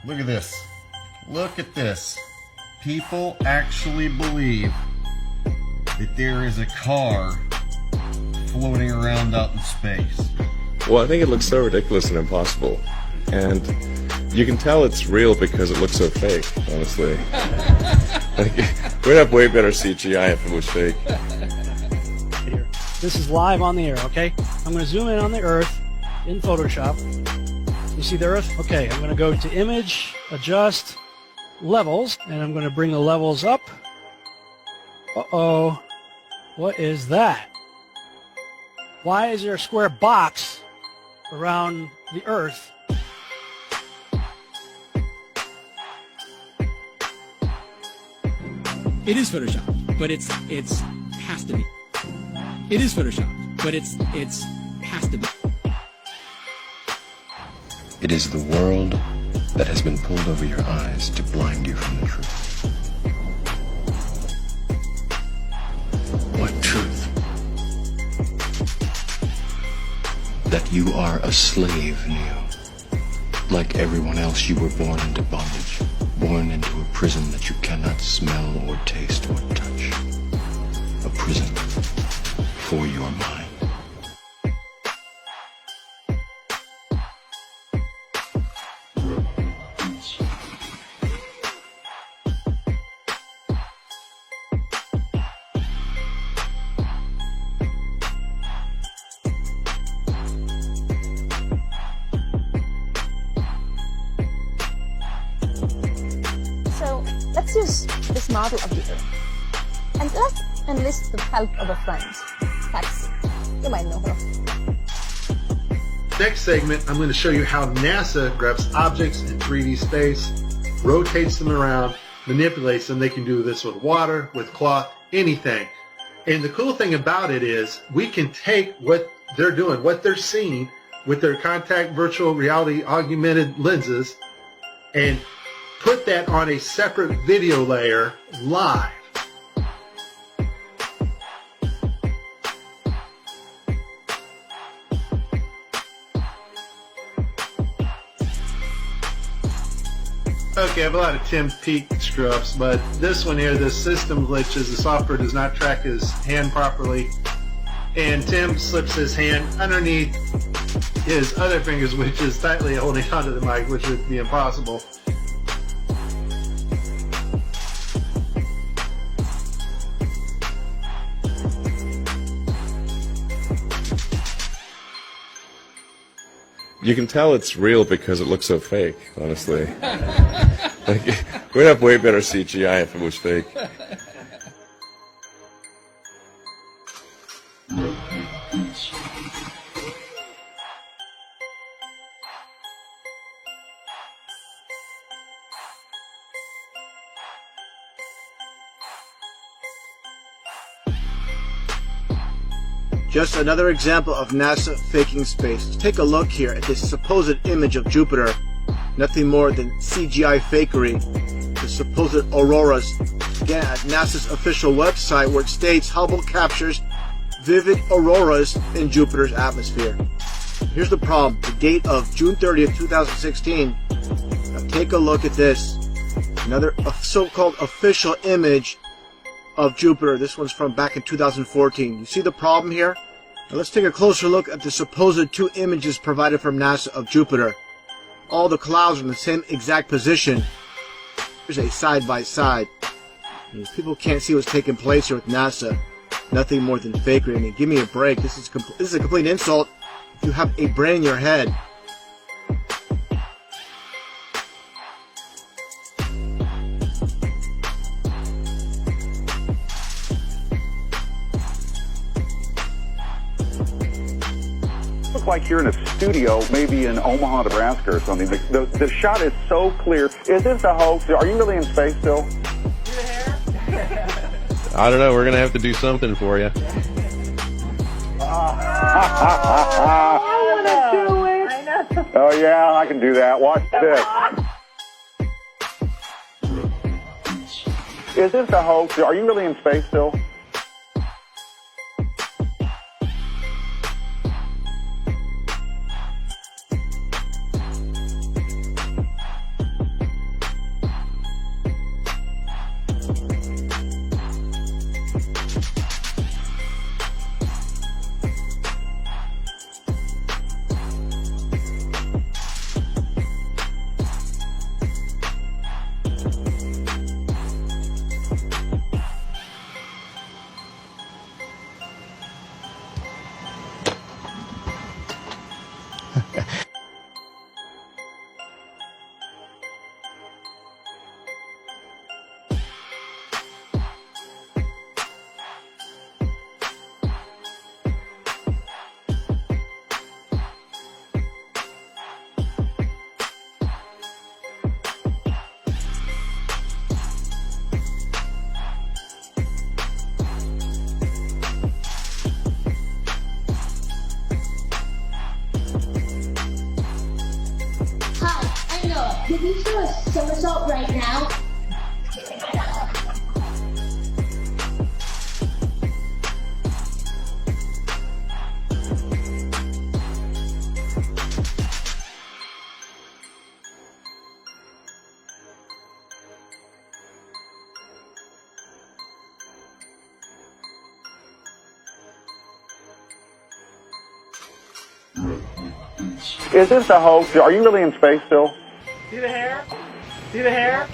Look at this. Look at this. People actually believe that there is a car floating around out in space. Well, I think it looks so ridiculous and impossible. And you can tell it's real because it looks so fake, honestly. Like, we'd have way better CGI if it was fake. This is live on the air, okay? I'm going to zoom in on the Earth in Photoshop. You see the Earth? Okay, I'm going to go to Image, Adjust, Levels, and I'm going to bring the levels up. Uh-oh. What is that? Why is there a square box around the Earth? It is Photoshop, but it's has to be. It is Photoshop, but it's has to be. It is the world that has been pulled over your eyes to blind you from the truth. What truth? That you are a slave, Neo. Like everyone else, you were born into bondage, born into a prison that you cannot smell or taste or touch. A prison for your mind. So let's use this model of the Earth. And let's enlist the help of a friend, Taxi. You might know her. Next segment, I'm going to show you how NASA grabs objects in 3D space, rotates them around, manipulates them. They can do this with water, with cloth, anything. And the cool thing about it is we can take what they're doing, what they're seeing with their contact virtual reality augmented lenses and put that on a separate video layer live. Okay, I have a lot of Tim Peake screw-ups, but this one here, the system glitches, the software does not track his hand properly, and Tim slips his hand underneath his other fingers, which is tightly holding onto the mic, which would be impossible. You can tell it's real because it looks so fake, honestly. Like, we'd have way better CGI if it was fake. Just another example of NASA faking space. Take a look here at this supposed image of Jupiter. Nothing more than CGI fakery. The supposed auroras. Again, at NASA's official website where it states Hubble captures vivid auroras in Jupiter's atmosphere. Here's the problem. The date of June 30th, 2016. Now take a look at this. Another so-called official image of Jupiter. This one's from back in 2014. You see the problem here? Now let's take a closer look at the supposed two images provided from NASA of Jupiter. All the clouds are in the same exact position. Here's a side-by-side. People can't see what's taking place here with NASA. Nothing more than fakery. I mean, give me a break. This is a complete insult if you have a brain in your head. Like you're in a studio, maybe in Omaha, Nebraska or something. The shot is so clear. Is this a hoax? Are you really in space still? I don't know. We're going to have to do something for you. Oh, yeah, I can do that. Watch this. Is this a hoax? Are you really in space still? a somersault right now? Is this a hoax? Are you really in space still? See the hair? See the hair?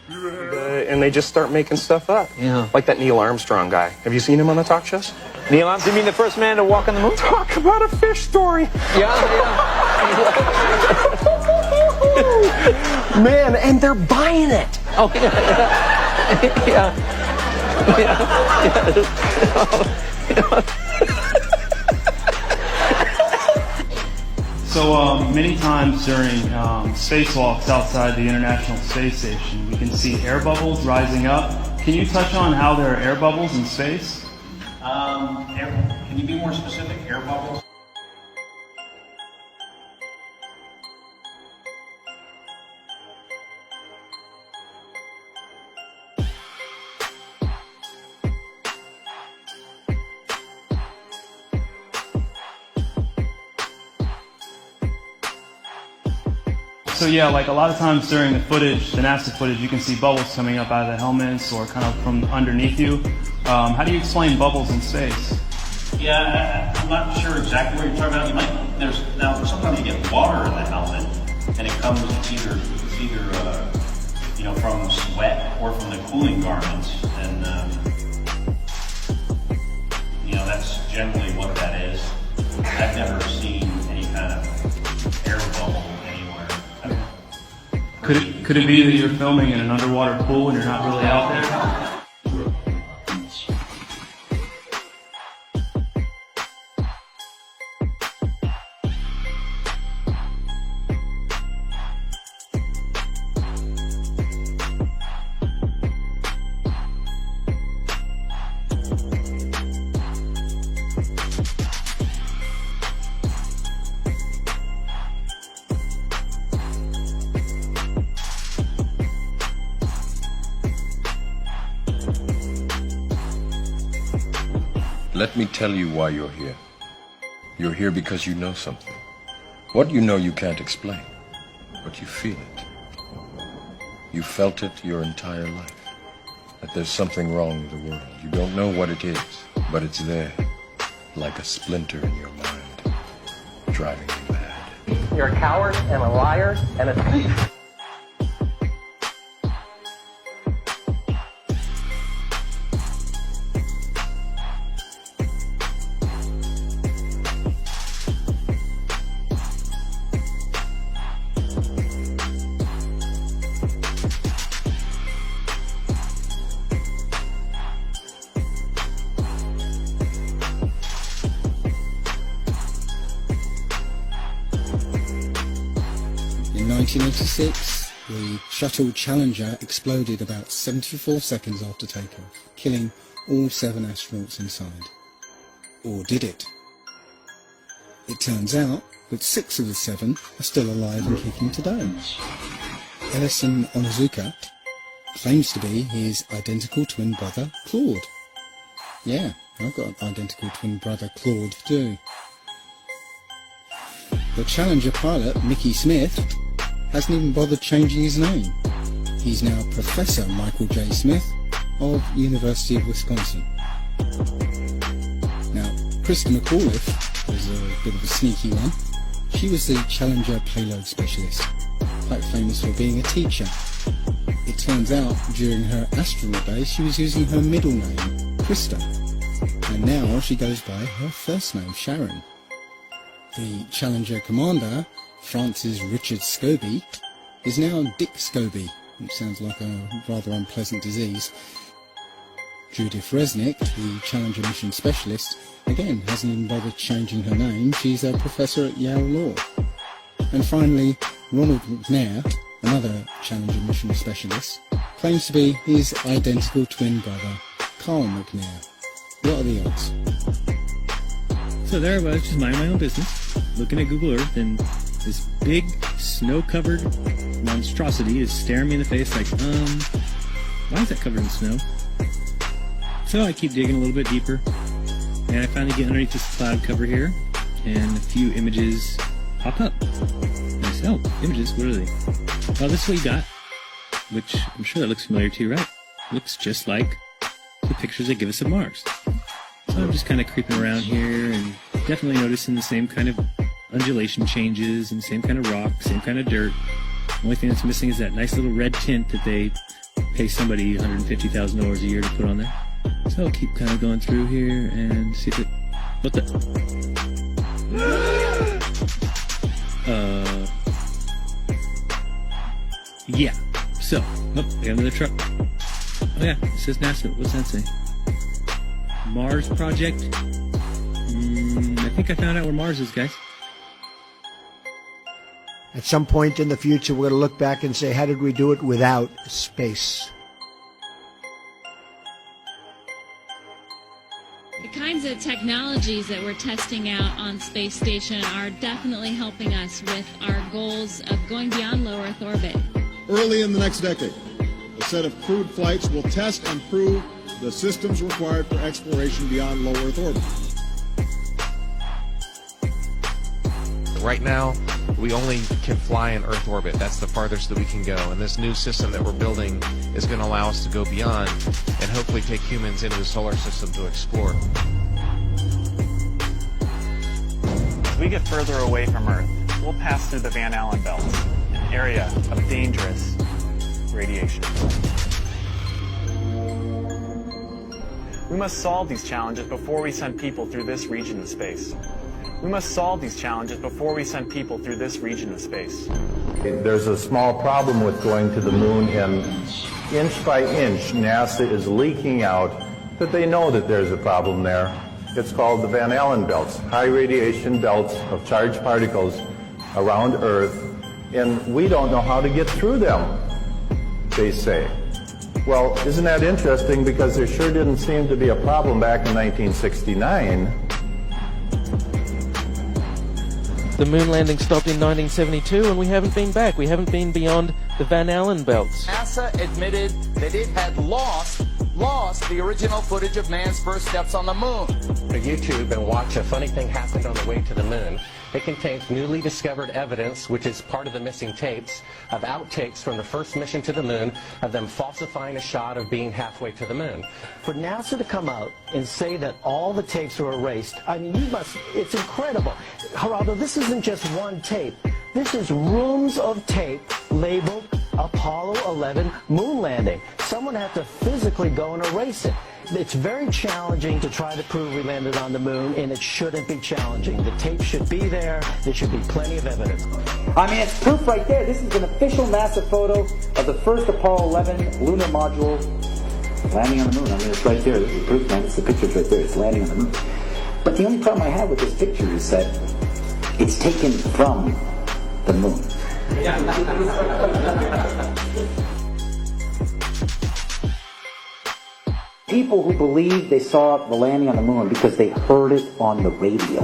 And they just start making stuff up. Yeah. Like that Neil Armstrong guy. Have you seen him on the talk shows? Neil Armstrong, you mean the first man to walk on the moon? Talk about a fish story. Yeah. Man, and they're buying it. Oh, yeah. So many times during spacewalks outside the International Space Station, we can see air bubbles rising up. Can you touch on how there are air bubbles in space? Can you be more specific? Air bubbles? So yeah, like a lot of times during the footage, the NASA footage, you can see bubbles coming up out of the helmets or kind of from underneath you. How do you explain bubbles in space? Yeah, I'm not sure exactly what you're talking about. Now sometimes you get water in the helmet, and it comes either from sweat or from the cooling garments, and that's generally what that is. I've never seen any kind of air bubble anywhere. Could it be that you're filming in an underwater pool and you're not really out there? Let me tell you why you're here. You're here because you know something. What you know you can't explain, but you feel it. You felt it your entire life, that there's something wrong with the world. You don't know what it is, but it's there, like a splinter in your mind, driving you mad. You're a coward and a liar and a thief. In 1986, the shuttle Challenger exploded about 74 seconds after takeoff, killing all 7 astronauts inside. Or did it? It turns out that 6 of the 7 are still alive and kicking today. Ellison Onizuka claims to be his identical twin brother, Claude. Yeah, I've got an identical twin brother, Claude, too. The Challenger pilot, Mickey Smith, hasn't even bothered changing his name. He's now Professor Michael J. Smith of University of Wisconsin. Now, Krista McAuliffe was a bit of a sneaky one. She was the Challenger payload specialist, quite famous for being a teacher. It turns out during her astronaut days she was using her middle name, Krista, and now she goes by her first name, Sharon. The Challenger commander, Francis Richard Scobie, is now Dick Scobie, which sounds like a rather unpleasant disease. Judith Resnick, the Challenger mission specialist, again hasn't even bothered changing her name. She's a professor at Yale Law. And finally, Ronald McNair, another Challenger mission specialist, claims to be his identical twin brother, Carl McNair. What are the odds? So there I was, just minding my own business, looking at Google Earth, and This big, snow-covered monstrosity is staring me in the face like, why is that covered in snow? So I keep digging a little bit deeper, and I finally get underneath this cloud cover here, and a few images pop up. And I say, oh, images, what are they? Well, this is what you got, which I'm sure that looks familiar to you, right? Looks just like the pictures they give us of Mars. So I'm just kind of creeping around here and definitely noticing the same kind of undulation changes and same kind of rock, same kind of dirt. The only thing that's missing is that nice little red tint that they pay somebody $150,000 a year to put on there. So I'll keep kind of going through here and see if it... What the... Yeah. So, I got another truck. Oh yeah, it says NASA. What's that say? Mars Project? I think I found out where Mars is, guys. At some point in the future, we're going to look back and say, how did we do it without space? The kinds of technologies that we're testing out on Space Station are definitely helping us with our goals of going beyond low Earth orbit. Early in the next decade, a set of crewed flights will test and prove the systems required for exploration beyond low Earth orbit. Right now, we only can fly in Earth orbit. That's the farthest that we can go. And this new system that we're building is going to allow us to go beyond and hopefully take humans into the solar system to explore. As we get further away from Earth, we'll pass through the Van Allen belts, an area of dangerous radiation. We must solve these challenges before we send people through this region of space. We must solve these challenges before we send people through this region of space. There's a small problem with going to the moon, and inch by inch, NASA is leaking out that they know that there's a problem there. It's called the Van Allen belts, high radiation belts of charged particles around Earth, and we don't know how to get through them, they say. Well, isn't that interesting, because there sure didn't seem to be a problem back in 1969. The moon landing stopped in 1972 and we haven't been back. We haven't been beyond the Van Allen belts. NASA admitted that it had lost the original footage of man's first steps on the moon. Go to YouTube and watch A Funny Thing Happened on the Way to the Moon. It contains newly discovered evidence, which is part of the missing tapes, of outtakes from the first mission to the moon, of them falsifying a shot of being halfway to the moon. For NASA to come out and say that all the tapes are erased, I mean, it's incredible. Geraldo, this isn't just one tape. This is rooms of tape labeled Apollo 11 moon landing. Someone had to physically go and erase it. It's very challenging to try to prove we landed on the moon, and it shouldn't be challenging. The tape should be there. There should be plenty of evidence. I mean, it's proof right there. This is an official NASA photo of the first Apollo 11 lunar module landing on the moon. I mean, it's right there. This is proof, man. It's the picture's right there. It's landing on the moon. But the only problem I have with this picture is that it's taken from the moon. People who believe they saw the landing on the moon because they heard it on the radio.